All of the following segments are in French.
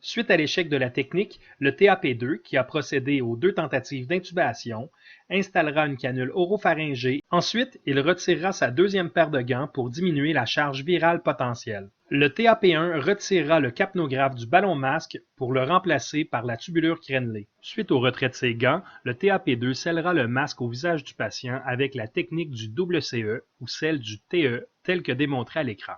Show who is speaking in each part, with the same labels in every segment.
Speaker 1: Suite à l'échec de la technique, le TAP2, qui a procédé aux 2 tentatives d'intubation, installera une canule oropharyngée. Ensuite, il retirera sa deuxième paire de gants pour diminuer la charge virale potentielle. Le TAP1 retirera le capnographe du ballon masque pour le remplacer par la tubulure crénelée. Suite au retrait de ces gants, le TAP2 scellera le masque au visage du patient avec la technique du WCE ou celle du TE, telle que démontrée à l'écran.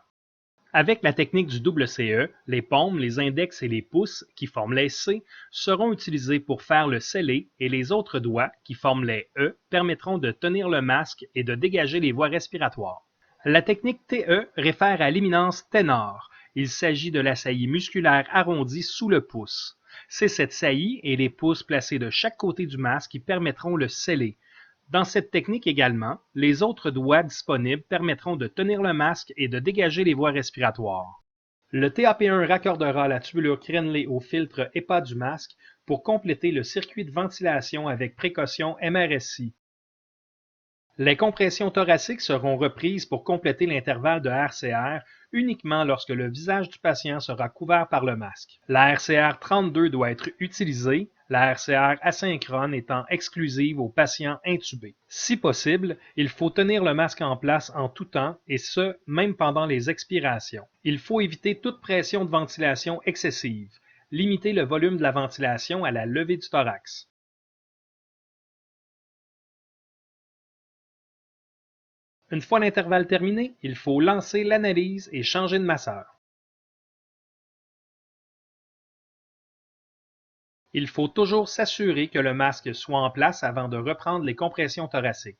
Speaker 1: Avec la technique du WCE, les paumes, les index et les pouces, qui forment les C, seront utilisés pour faire le scellé et les autres doigts, qui forment les E, permettront de tenir le masque et de dégager les voies respiratoires. La technique TE réfère à l'éminence ténor. Il s'agit de la saillie musculaire arrondie sous le pouce. C'est cette saillie et les pouces placés de chaque côté du masque qui permettront le scellé. Dans cette technique également, les autres doigts disponibles permettront de tenir le masque et de dégager les voies respiratoires. Le TAP1 raccordera la tubulure crénelée au filtre EPA du masque pour compléter le circuit de ventilation avec précaution MRSI. Les compressions thoraciques seront reprises pour compléter l'intervalle de RCR uniquement lorsque le visage du patient sera couvert par le masque. La RCR 32 doit être utilisée, la RCR asynchrone étant exclusive aux patients intubés. Si possible, il faut tenir le masque en place en tout temps et ce, même pendant les expirations. Il faut éviter toute pression de ventilation excessive. Limiter le volume de la ventilation à la levée du thorax. Une fois l'intervalle terminé, il faut lancer l'analyse et changer de masseur. Il faut toujours s'assurer que le masque soit en place avant de reprendre les compressions thoraciques.